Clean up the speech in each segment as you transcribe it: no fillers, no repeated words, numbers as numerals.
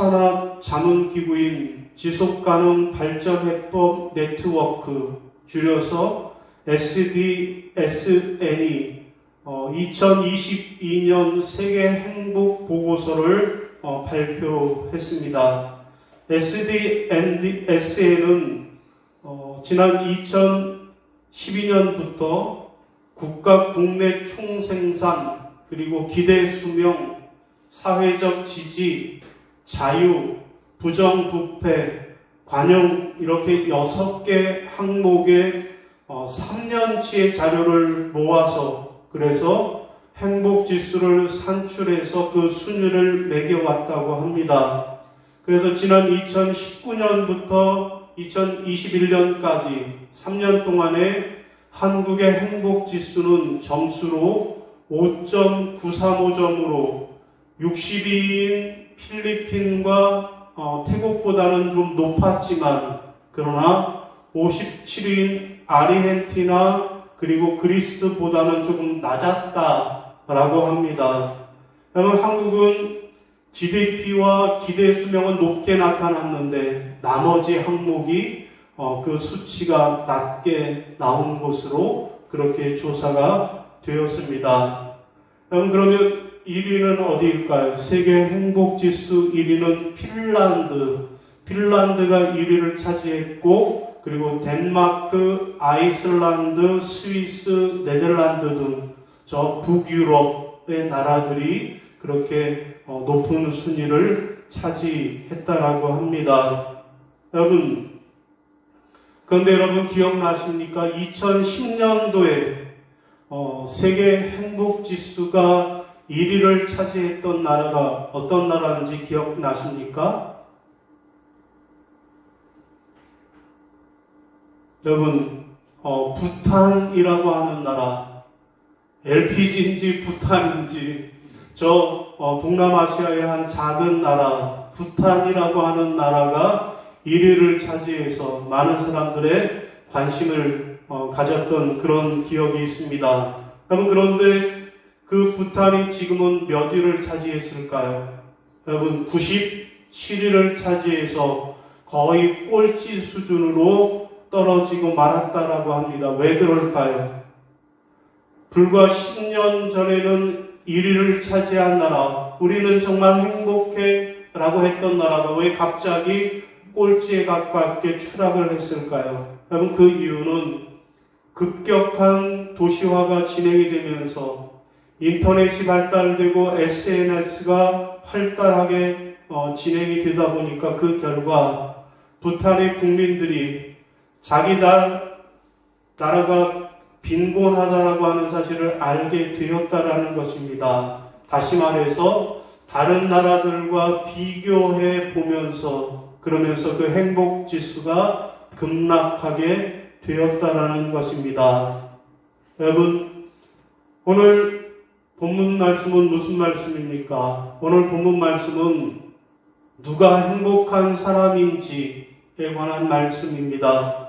산업자문기구인 지속가능발전해법 네트워크, 줄여서 SDSN이 2022년 세계행복보고서를 발표했습니다. SDSN은 지난 2012년부터 국가 국내 총생산, 그리고 기대 수명, 사회적 지지, 자유, 부정부패, 관용, 이렇게 6개 항목의 3년치의 자료를 모아서, 그래서 행복지수를 산출해서 그 순위를 매겨왔다고 합니다. 그래서 지난 2019년부터 2021년까지 3년 동안에 한국의 행복지수는 점수로 5.935점으로 62인 필리핀과 태국보다는 좀 높았지만, 그러나 57인 아르헨티나 그리고 그리스보다는 조금 낮았다라고 합니다. 그러면 한국은 GDP와 기대 수명은 높게 나타났는데 나머지 항목이 그 수치가 낮게 나온 것으로 그렇게 조사가 되었습니다. 그러면 1위는 어디일까요? 세계 행복지수 1위는 핀란드가 1위를 차지했고, 그리고 덴마크, 아이슬란드, 스위스, 네덜란드 등 저 북유럽의 나라들이 그렇게 높은 순위를 차지했다라고 합니다. 여러분, 그런데 여러분 기억나십니까? 2010년도에 세계 행복지수가 1위를 차지했던 나라가 어떤 나라인지 기억나십니까? 여러분, 부탄이라고 하는 나라, LPG인지 부탄인지, 동남아시아의 한 작은 나라, 부탄이라고 하는 나라가 1위를 차지해서 많은 사람들의 관심을 가졌던 그런 기억이 있습니다. 여러분, 그런데 그 부탄이 지금은 몇 위를 차지했을까요? 여러분, 97위를 차지해서 거의 꼴찌 수준으로 떨어지고 말았다라고 합니다. 왜 그럴까요? 불과 10년 전에는 1위를 차지한 나라, 우리는 정말 행복해 라고 했던 나라가 왜 갑자기 꼴찌에 가깝게 추락을 했을까요? 여러분, 그 이유는 급격한 도시화가 진행이 되면서 인터넷이 발달되고 SNS가 활달하게 진행이 되다 보니까 그 결과 부탄의 국민들이 자기 나라가 빈곤하다라고 하는 사실을 알게 되었다라는 것입니다. 다시 말해서 다른 나라들과 비교해 보면서, 그러면서 그 행복 지수가 급락하게 되었다라는 것입니다. 여러분, 오늘 본문 말씀은 무슨 말씀입니까? 오늘 본문 말씀은 누가 행복한 사람인지에 관한 말씀입니다.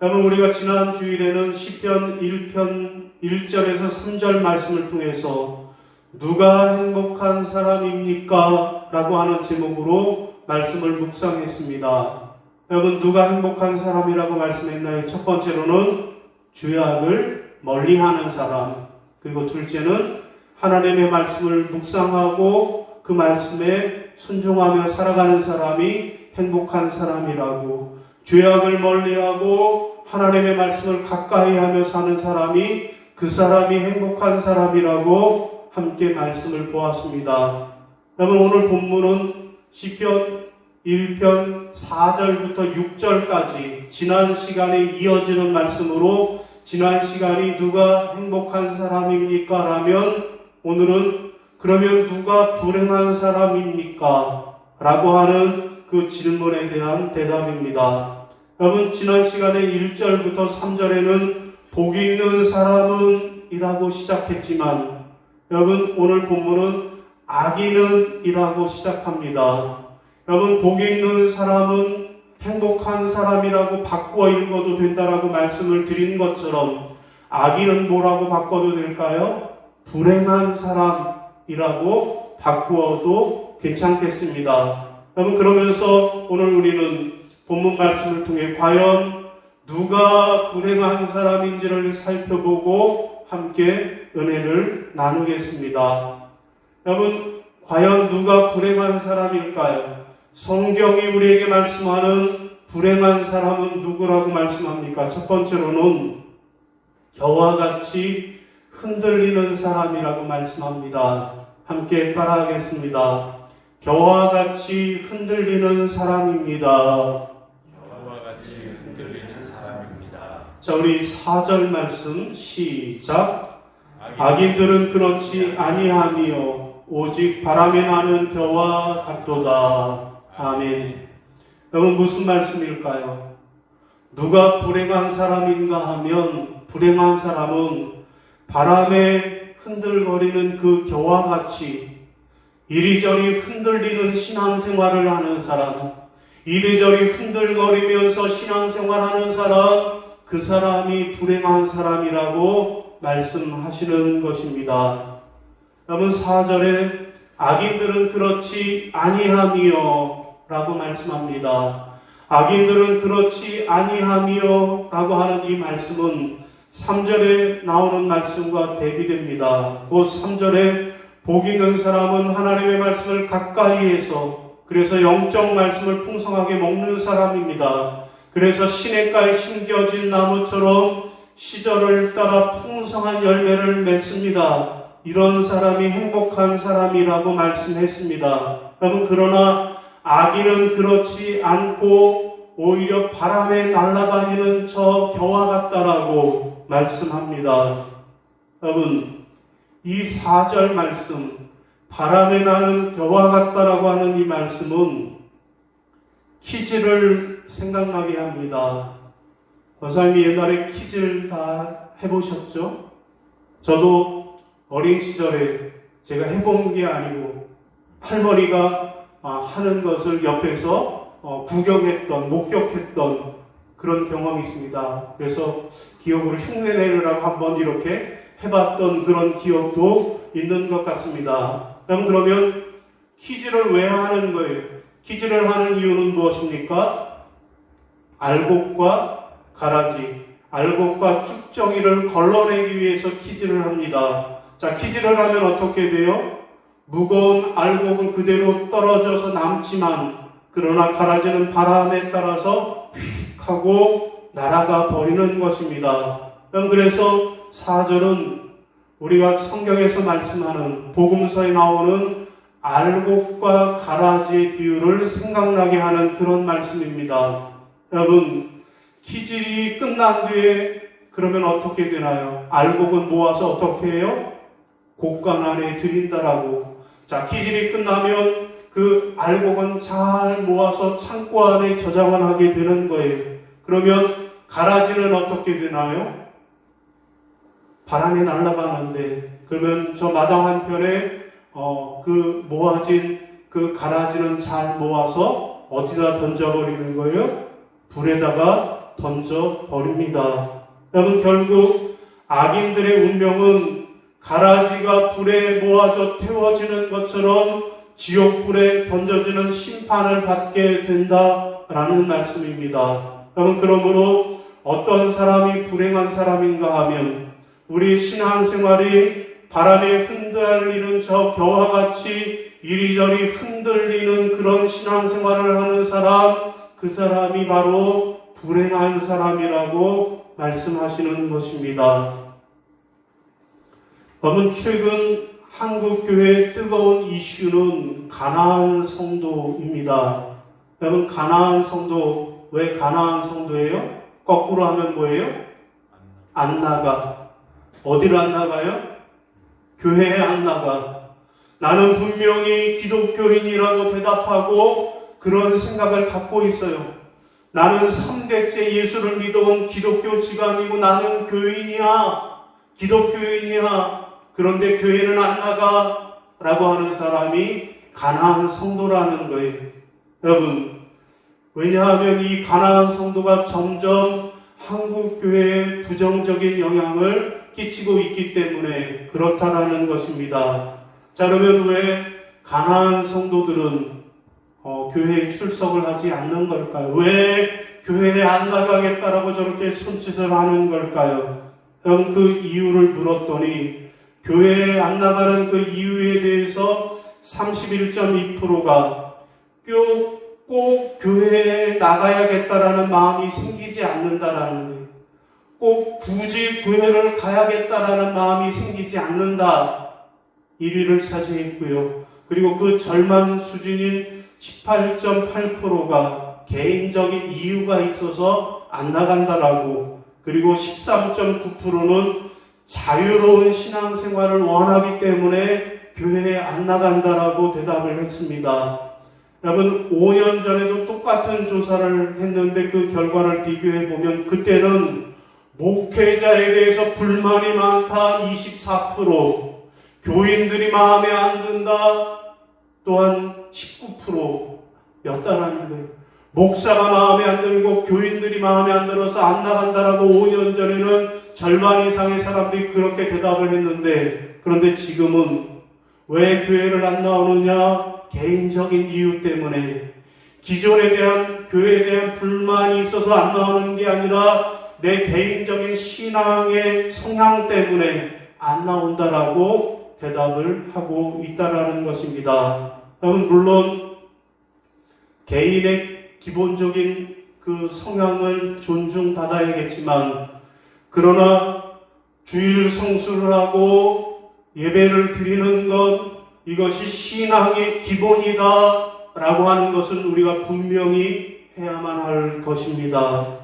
여러분, 우리가 지난 주일에는 시편 1편 1절에서 3절 말씀을 통해서 누가 행복한 사람입니까? 라고 하는 제목으로 말씀을 묵상했습니다. 여러분, 누가 행복한 사람이라고 말씀했나요? 첫 번째로는 죄악을 멀리하는 사람, 그리고 둘째는 하나님의 말씀을 묵상하고 그 말씀에 순종하며 살아가는 사람이 행복한 사람이라고, 죄악을 멀리하고 하나님의 말씀을 가까이 하며 사는 사람이, 그 사람이 행복한 사람이라고 함께 말씀을 보았습니다. 여러분, 오늘 본문은 시편 1편 4절부터 6절까지 지난 시간에 이어지는 말씀으로, 지난 시간이 누가 행복한 사람입니까? 라면 오늘은 그러면 누가 불행한 사람입니까? 라고 하는 그 질문에 대한 대답입니다. 여러분, 지난 시간에 1절부터 3절에는 복이 있는 사람은 이라고 시작했지만, 여러분, 오늘 본문은 악인은 이라고 시작합니다. 여러분, 복이 있는 사람은 행복한 사람이라고 바꾸어 읽어도 된다라고 말씀을 드린 것처럼, 악인은 뭐라고 바꿔도 될까요? 불행한 사람이라고 바꾸어도 괜찮겠습니다. 여러분, 그러면서 오늘 우리는 본문 말씀을 통해 과연 누가 불행한 사람인지를 살펴보고 함께 은혜를 나누겠습니다. 여러분, 과연 누가 불행한 사람일까요? 성경이 우리에게 말씀하는 불행한 사람은 누구라고 말씀합니까? 첫 번째로는 겨와 같이 흔들리는 사람이라고 말씀합니다. 함께 따라하겠습니다. 겨와 같이 흔들리는 사람입니다. 겨와 같이 흔들리는 사람입니다. 자, 우리 4절 말씀 시작. 악인들은 그렇지 아니하며 오직 바람에 나는 겨와 같도다. 아멘. 여러분, 무슨 말씀일까요? 누가 불행한 사람인가 하면 불행한 사람은 바람에 흔들거리는 그 겨와 같이 이리저리 흔들리는 신앙생활을 하는 사람, 이리저리 흔들거리면서 신앙생활하는 사람, 그 사람이 불행한 사람이라고 말씀하시는 것입니다. 여러분, 4절에 악인들은 그렇지 아니하며 라고 말씀합니다. 악인들은 그렇지 아니하며 라고 하는 이 말씀은 3절에 나오는 말씀과 대비됩니다. 곧 3절에 복 있는 사람은 하나님의 말씀을 가까이 해서 그래서 영적 말씀을 풍성하게 먹는 사람입니다. 그래서 시냇가에 심겨진 나무처럼 시절을 따라 풍성한 열매를 맺습니다. 이런 사람이 행복한 사람이라고 말씀했습니다. 여러분, 그러나 악인은 그렇지 않고 오히려 바람에 날아다니는 저 겨와 같다라고 말씀합니다. 여러분, 이 4절 말씀, 바람에 나는 겨와 같다라고 하는 이 말씀은 퀴즈를 생각나게 합니다. 권사님이 옛날에 퀴즈를 다 해보셨죠? 저도 어린 시절에 제가 해본 게 아니고 할머니가 하는 것을 옆에서 구경했던, 목격했던 그런 경험이 있습니다. 그래서 기억으로 흉내내느라고 한번 이렇게 해봤던 그런 기억도 있는 것 같습니다. 그러면 퀴즈를 왜 하는 거예요? 퀴즈를 하는 이유는 무엇입니까? 알곡과 가라지, 알곡과 쭉정이를 걸러내기 위해서 퀴즈를 합니다. 자, 퀴즈를 하면 어떻게 돼요? 무거운 알곡은 그대로 떨어져서 남지만 그러나 가라지는 바람에 따라서 휙 하고 날아가 버리는 것입니다. 그래서 4절은 우리가 성경에서 말씀하는 복음서에 나오는 알곡과 가라지의 비유를 생각나게 하는 그런 말씀입니다. 여러분, 퀴즈이 끝난 뒤에 그러면 어떻게 되나요? 알곡은 모아서 어떻게 해요? 곡간 안에 들인다라고. 자, 퀴즈이 끝나면 그 알곡은 잘 모아서 창고 안에 저장을 하게 되는 거예요. 그러면 가라지는 어떻게 되나요? 바람에 날아가는데, 그러면 저 마당 한편에 그 모아진 그 가라지는 잘 모아서 어디다 던져버리는 거예요? 불에다가 던져버립니다. 여러분, 결국 악인들의 운명은 가라지가 불에 모아져 태워지는 것처럼 지옥불에 던져지는 심판을 받게 된다라는 말씀입니다. 여러분, 그러므로 어떤 사람이 불행한 사람인가 하면 우리 신앙생활이 바람에 흔들리는 저 겨와 같이 이리저리 흔들리는 그런 신앙생활을 하는 사람, 그 사람이 바로 불행한 사람이라고 말씀하시는 것입니다. 여러분, 최근 한국교회의 뜨거운 이슈는 가나안 성도입니다. 여러분, 가나안 성도, 왜 가나안 성도예요? 거꾸로 하면 뭐예요? 안 나가. 어디로 안 나가요? 교회에 안 나가. 나는 분명히 기독교인이라고 대답하고 그런 생각을 갖고 있어요. 나는 3대째 예수를 믿어온 기독교 지간이고 나는 교인이야. 기독교인이야. 그런데 교회는 안 나가. 라고 하는 사람이 가나안 성도라는 거예요. 여러분, 왜냐하면 이 가나안 성도가 점점 한국교회에 부정적인 영향을 끼치고 있기 때문에 그렇다라는 것입니다. 자, 그러면 왜 가나안 성도들은 교회에 출석을 하지 않는 걸까요? 왜 교회에 안 나가겠다라고 저렇게 손짓을 하는 걸까요? 여러분, 그 이유를 물었더니 교회에 안 나가는 그 이유에 대해서 31.2%가 꼭 교회에 나가야겠다라는 마음이 생기지 않는다라는 거예요. 꼭 굳이 교회를 가야겠다라는 마음이 생기지 않는다. 1위를 차지했고요. 그리고 그 절반 수준인 18.8%가 개인적인 이유가 있어서 안 나간다라고, 그리고 13.9%는 자유로운 신앙생활을 원하기 때문에 교회에 안 나간다라고 대답을 했습니다. 여러분, 5년 전에도 똑같은 조사를 했는데 그 결과를 비교해 보면 그때는 목회자에 대해서 불만이 많다 24%, 교인들이 마음에 안 든다 또한 19%였다라는 거예요. 목사가 마음에 안 들고 교인들이 마음에 안 들어서 안 나간다라고 5년 전에는 절반 이상의 사람들이 그렇게 대답을 했는데, 그런데 지금은 왜 교회를 안 나오느냐? 개인적인 이유 때문에, 기존에 대한 교회에 대한 불만이 있어서 안 나오는 게 아니라 내 개인적인 신앙의 성향 때문에 안 나온다라고 대답을 하고 있다라는 것입니다. 여러분, 물론 개인의 기본적인 그 성향을 존중받아야겠지만, 그러나 주일 성수를 하고 예배를 드리는 것, 이것이 신앙의 기본이다 라고 하는 것은 우리가 분명히 해야만 할 것입니다.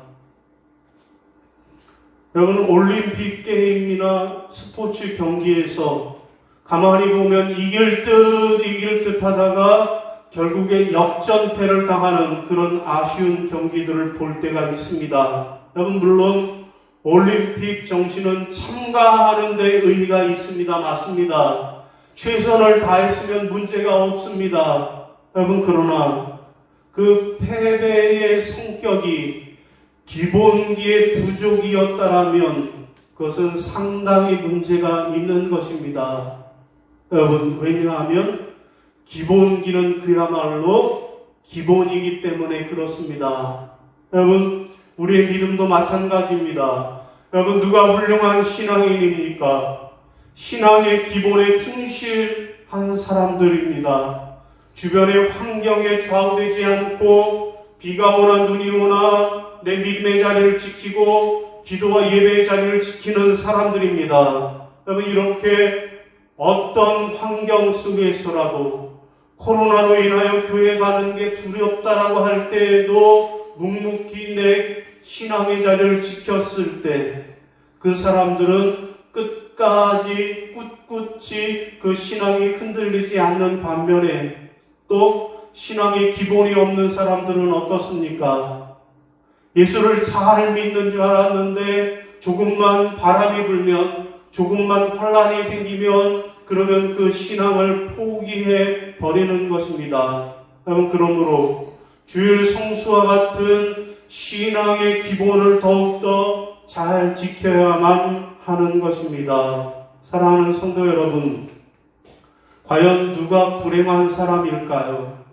여러분, 올림픽 게임이나 스포츠 경기에서 가만히 보면 이길 듯 하다가 결국에 역전패를 당하는 그런 아쉬운 경기들을 볼 때가 있습니다. 여러분, 물론 올림픽 정신은 참가하는 데 의의가 있습니다. 맞습니다. 최선을 다했으면 문제가 없습니다. 여러분, 그러나 그 패배의 성격이 기본기의 부족이었다라면 그것은 상당히 문제가 있는 것입니다. 여러분, 왜냐하면 기본기는 그야말로 기본이기 때문에 그렇습니다. 여러분, 우리의 믿음도 마찬가지입니다. 여러분, 누가 훌륭한 신앙인입니까? 신앙의 기본에 충실한 사람들입니다. 주변의 환경에 좌우되지 않고 비가 오나 눈이 오나 내 믿음의 자리를 지키고 기도와 예배의 자리를 지키는 사람들입니다. 여러분, 이렇게 어떤 환경 속에서라도 코로나로 인하여 교회 가는 게 두렵다라고 할 때에도 묵묵히 내 신앙의 자리를 지켰을 때 그 사람들은 끝까지 꿋꿋이 그 신앙이 흔들리지 않는 반면에, 또 신앙의 기본이 없는 사람들은 어떻습니까? 예수를 잘 믿는 줄 알았는데 조금만 바람이 불면, 조금만 환란이 생기면 그러면 그 신앙을 포기해 버리는 것입니다. 여러분, 그러므로 주일 성수와 같은 신앙의 기본을 더욱더 잘 지켜야만 하는 것입니다. 사랑하는 성도 여러분, 과연 누가 불행한 사람일까요?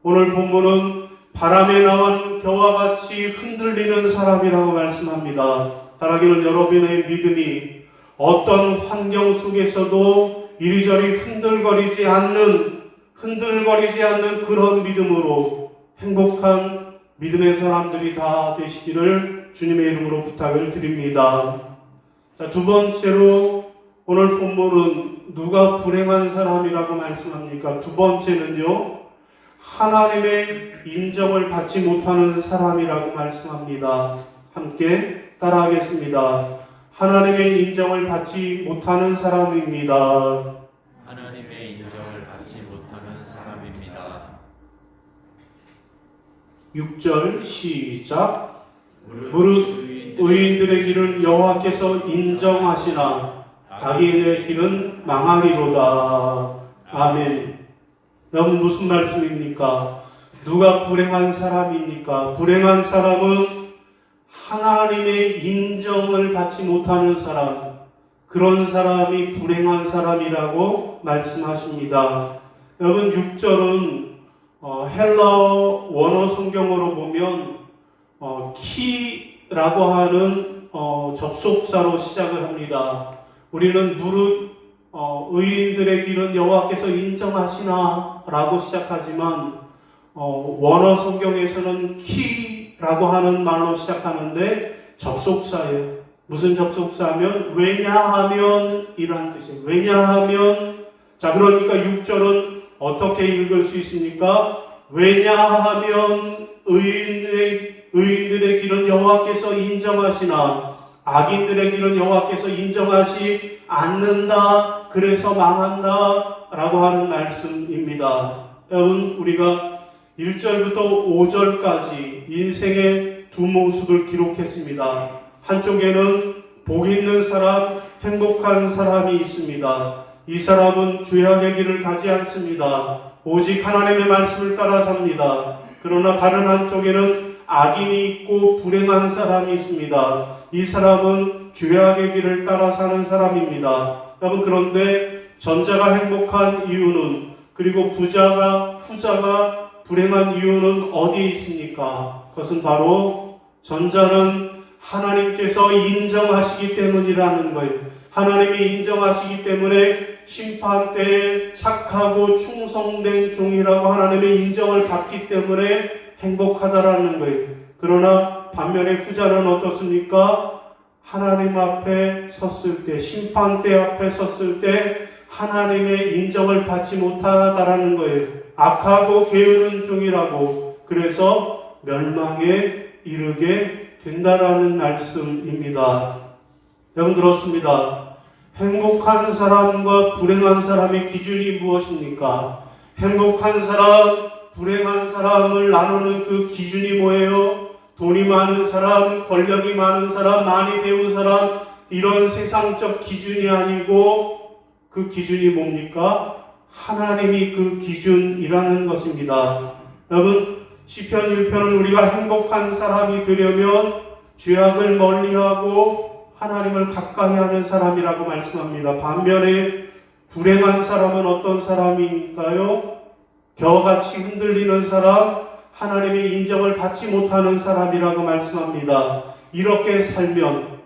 오늘 본문은 바람에 나온 겨와 같이 흔들리는 사람이라고 말씀합니다. 바라기는 여러분의 믿음이 어떤 환경 속에서도 이리저리 흔들거리지 않는 그런 믿음으로 행복한 믿음의 사람들이 다 되시기를 주님의 이름으로 부탁을 드립니다. 자, 두 번째로 오늘 본문은 누가 불행한 사람이라고 말씀합니까? 두 번째는요, 하나님의 인정을 받지 못하는 사람이라고 말씀합니다. 함께 따라하겠습니다. 하나님의 인정을 받지 못하는 사람입니다. 하나님의 인정을 받지 못하는 사람입니다. 6절 시작. 무릇 의인들의 길은 여호와께서 인정하시나 악인의 길은 망하리로다. 아멘. 여러분, 무슨 말씀입니까? 누가 불행한 사람입니까? 불행한 사람은 하나님의 인정을 받지 못하는 사람, 그런 사람이 불행한 사람이라고 말씀하십니다. 여러분, 6절은 헬라 원어 성경으로 보면 키라고 하는 접속사로 시작을 합니다. 우리는 무릇 의인들의 길은 여호와께서 인정하시나 라고 시작하지만 원어 성경에서는 키라고 하는 말로 시작하는데 접속사예요. 무슨 접속사하면 왜냐하면 이란 뜻이에요. 왜냐하면 자 그러니까 6절은 어떻게 읽을 수 있습니까? 왜냐하면 의인들의 길은 여호와께서 인정하시나 악인들의 길은 여호와께서 인정하시 않는다. 그래서 망한다 라고 하는 말씀입니다. 여러분 우리가 1절부터 5절까지 인생의 두 모습을 기록했습니다. 한쪽에는 복 있는 사람, 행복한 사람이 있습니다. 이 사람은 죄악의 길을 가지 않습니다. 오직 하나님의 말씀을 따라 삽니다. 그러나 다른 한쪽에는 악인이 있고 불행한 사람이 있습니다. 이 사람은 죄악의 길을 따라 사는 사람입니다. 여러분 그런데 전자가 행복한 이유는 그리고 후자가 불행한 이유는 어디에 있습니까? 그것은 바로 전자는 하나님께서 인정하시기 때문이라는 거예요. 하나님이 인정하시기 때문에 심판 때에 착하고 충성된 종이라고 하나님의 인정을 받기 때문에 행복하다라는 거예요. 그러나 반면에 후자는 어떻습니까? 하나님 앞에 섰을 때, 심판대 앞에 섰을 때 하나님의 인정을 받지 못하다라는 거예요. 악하고 게으른 종이라고 그래서 멸망에 이르게 된다라는 말씀입니다. 여러분 그렇습니다. 행복한 사람과 불행한 사람의 기준이 무엇입니까? 행복한 사람, 불행한 사람을 나누는 그 기준이 뭐예요? 돈이 많은 사람, 권력이 많은 사람, 많이 배운 사람 이런 세상적 기준이 아니고 그 기준이 뭡니까? 하나님이 그 기준이라는 것입니다. 여러분 시편 1편은 우리가 행복한 사람이 되려면 죄악을 멀리하고 하나님을 가까이 하는 사람이라고 말씀합니다. 반면에 불행한 사람은 어떤 사람일까요? 겨같이 흔들리는 사람, 하나님의 인정을 받지 못하는 사람이라고 말씀합니다. 이렇게 살면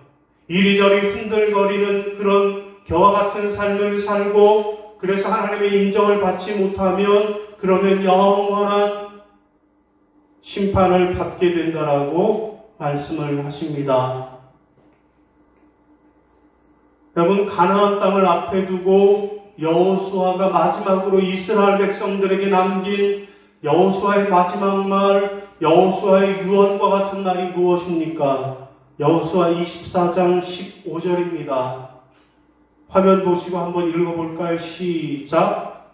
이리저리 흔들거리는 그런 겨와 같은 삶을 살고 그래서 하나님의 인정을 받지 못하면 그러면 영원한 심판을 받게 된다라고 말씀을 하십니다. 여러분 가나안 땅을 앞에 두고 여호수아가 마지막으로 이스라엘 백성들에게 남긴 여호수아의 마지막 말, 여호수아의 유언과 같은 말이 무엇입니까? 여호수아 24장 15절입니다. 화면 보시고 한번 읽어볼까요? 시작.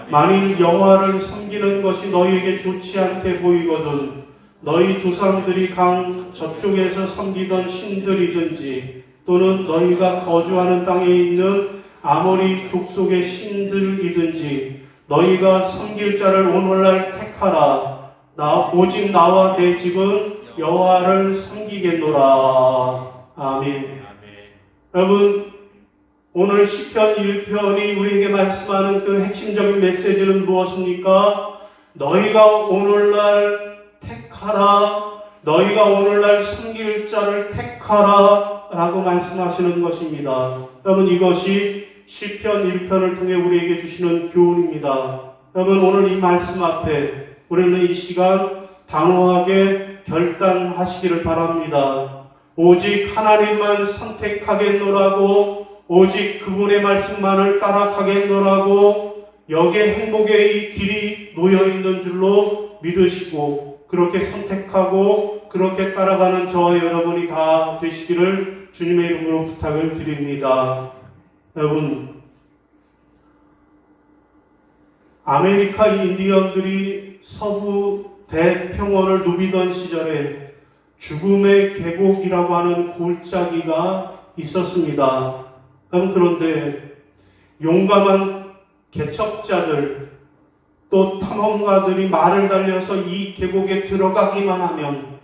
만일 여호와를 섬기는 것이 너희에게 좋지 않게 보이거든 너희 조상들이 강 저쪽에서 섬기던 신들이든지 또는 너희가 거주하는 땅에 있는 아모리 족속의 신들이든지 너희가 섬길 자를 오늘날 택하라. 오직 나와 내 집은 여호와를 섬기겠노라. 아멘. 여러분 오늘 시편 1편이 우리에게 말씀하는 그 핵심적인 메시지는 무엇입니까? 너희가 오늘날 택하라. 너희가 오늘날 섬길 자를 택하라 라고 말씀하시는 것입니다. 여러분 이것이 시편 1편을 통해 우리에게 주시는 교훈입니다. 여러분 오늘 이 말씀 앞에 우리는 이 시간 단호하게 결단하시기를 바랍니다. 오직 하나님만 선택하겠노라고 오직 그분의 말씀만을 따라가겠노라고 여기에 행복의 길이 놓여있는 줄로 믿으시고 그렇게 선택하고 그렇게 따라가는 저와 여러분이 다 되시기를 주님의 이름으로 부탁을 드립니다. 여러분 아메리카 인디언들이 서부 대평원을 누비던 시절에 죽음의 계곡이라고 하는 골짜기가 있었습니다. 그런데 용감한 개척자들 또 탐험가들이 말을 달려서 이 계곡에 들어가기만 하면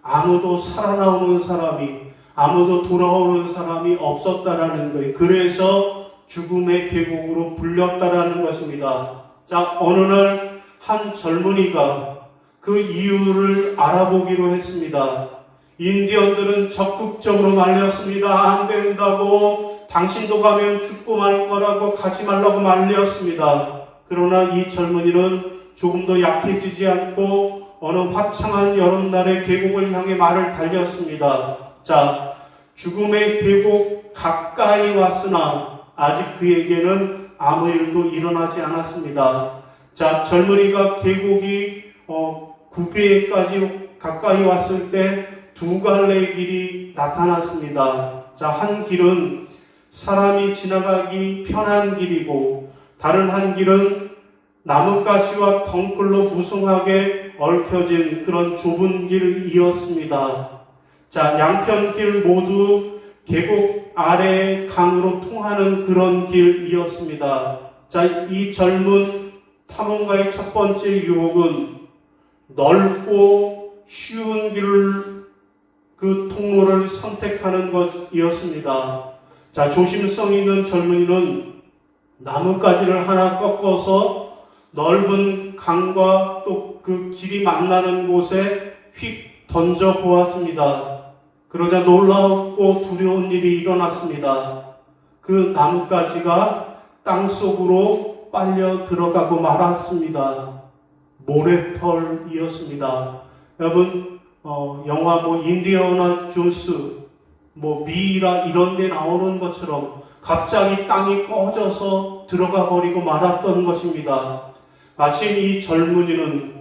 아무도 살아나오는 사람이 아무도 돌아오는 사람이 없었다라는 거예요. 그래서 죽음의 계곡으로 불렸다라는 것입니다. 자, 어느 날 한 젊은이가 그 이유를 알아보기로 했습니다. 인디언들은 적극적으로 말렸습니다. 안 된다고, 당신도 가면 죽고 말 거라고, 가지 말라고 말렸습니다. 그러나 이 젊은이는 조금도 약해지지 않고 어느 화창한 여름날의 계곡을 향해 말을 달렸습니다. 자, 죽음의 계곡 가까이 왔으나 아직 그에게는 아무 일도 일어나지 않았습니다. 자, 젊은이가 계곡이 9배까지 가까이 왔을 때 두 갈래의 길이 나타났습니다. 자, 한 길은 사람이 지나가기 편한 길이고, 다른 한 길은 나뭇가지와 덩굴로 무성하게 얽혀진 그런 좁은 길이었습니다. 자, 양편 길 모두 계곡 아래 강으로 통하는 그런 길이었습니다. 자, 이 젊은 탐험가의 첫 번째 유혹은 넓고 쉬운 길을, 그 통로를 선택하는 것이었습니다. 자, 조심성 있는 젊은이는 나뭇가지를 하나 꺾어서 넓은 강과 또 그 길이 만나는 곳에 휙 던져 보았습니다. 그러자 놀랍고 두려운 일이 일어났습니다. 그 나뭇가지가 땅속으로 빨려 들어가고 말았습니다. 모래펄이었습니다. 여러분, 영화 인디애나 존스, 미이라 이런 데 나오는 것처럼 갑자기 땅이 꺼져서 들어가 버리고 말았던 것입니다. 마침 이 젊은이는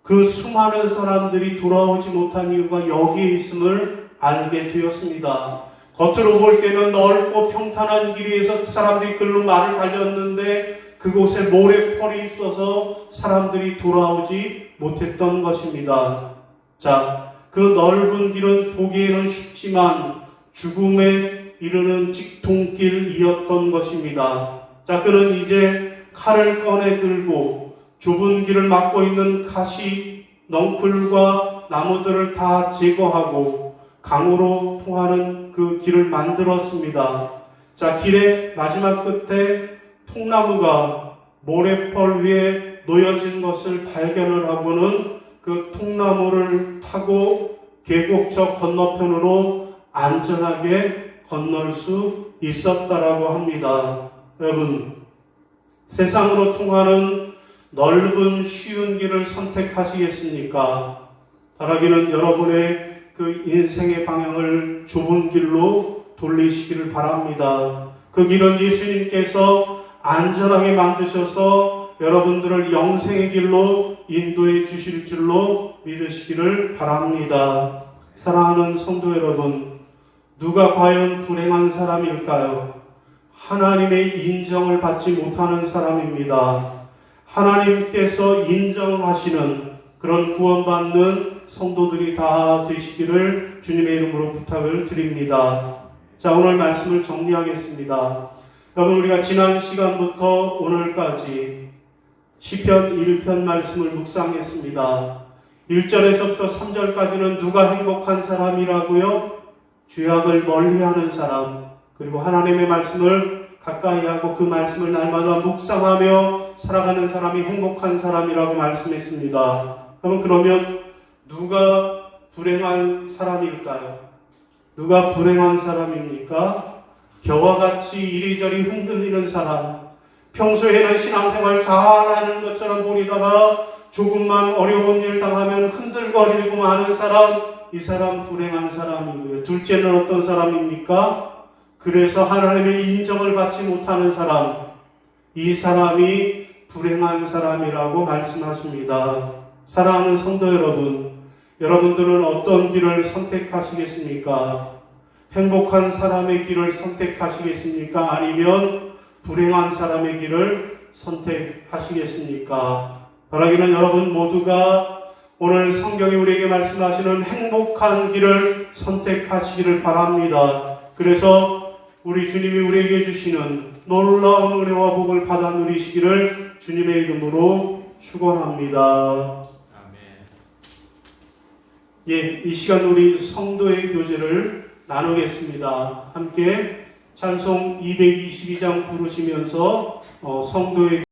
그 수많은 사람들이 돌아오지 못한 이유가 여기에 있음을 알게 되었습니다. 겉으로 볼 때는 넓고 평탄한 길에서 사람들이 글로 말을 달렸는데 그곳에 모래펄이 있어서 사람들이 돌아오지 못했던 것입니다. 자, 그 넓은 길은 보기에는 쉽지만 죽음에 이르는 직통길이었던 것입니다. 자, 그는 이제 칼을 꺼내 들고 좁은 길을 막고 있는 가시, 넝쿨과 나무들을 다 제거하고 강으로 통하는 그 길을 만들었습니다. 자, 길의 마지막 끝에 통나무가 모래펄 위에 놓여진 것을 발견을 하고는 그 통나무를 타고 계곡 저 건너편으로 안전하게 건널 수 있었다라고 합니다. 여러분, 세상으로 통하는 넓은 쉬운 길을 선택하시겠습니까? 바라기는 여러분의 그 인생의 방향을 좁은 길로 돌리시기를 바랍니다. 그 길은 예수님께서 안전하게 만드셔서 여러분들을 영생의 길로 인도해 주실 줄로 믿으시기를 바랍니다. 사랑하는 성도 여러분, 누가 과연 불행한 사람일까요? 하나님의 인정을 받지 못하는 사람입니다. 하나님께서 인정하시는 그런 구원받는 성도들이 다 되시기를 주님의 이름으로 부탁을 드립니다. 자, 오늘 말씀을 정리하겠습니다. 여러분, 우리가 지난 시간부터 오늘까지 시편 1편 말씀을 묵상했습니다. 1절에서부터 3절까지는 누가 행복한 사람이라고요? 죄악을 멀리하는 사람, 그리고 하나님의 말씀을 가까이 하고 그 말씀을 날마다 묵상하며 살아가는 사람이 행복한 사람이라고 말씀했습니다. 그러면 누가 불행한 사람일까요? 누가 불행한 사람입니까? 겨와 같이 이리저리 흔들리는 사람, 평소에는 신앙생활 잘하는 것처럼 보이다가 조금만 어려운 일 당하면 흔들거리고 마는 사람, 이 사람 불행한 사람이고요. 둘째는 어떤 사람입니까? 그래서 하나님의 인정을 받지 못하는 사람, 이 사람이 불행한 사람이라고 말씀하십니다. 사랑하는 성도 여러분, 여러분들은 어떤 길을 선택하시겠습니까? 행복한 사람의 길을 선택하시겠습니까? 아니면 불행한 사람의 길을 선택하시겠습니까? 바라기는 여러분 모두가 오늘 성경이 우리에게 말씀하시는 행복한 길을 선택하시기를 바랍니다. 그래서 우리 주님이 우리에게 주시는 놀라운 은혜와 복을 받아 누리시기를 주님의 이름으로 축원합니다. 예, 이 시간 우리 성도의 교제를 나누겠습니다. 함께 찬송 222장 부르시면서 성도의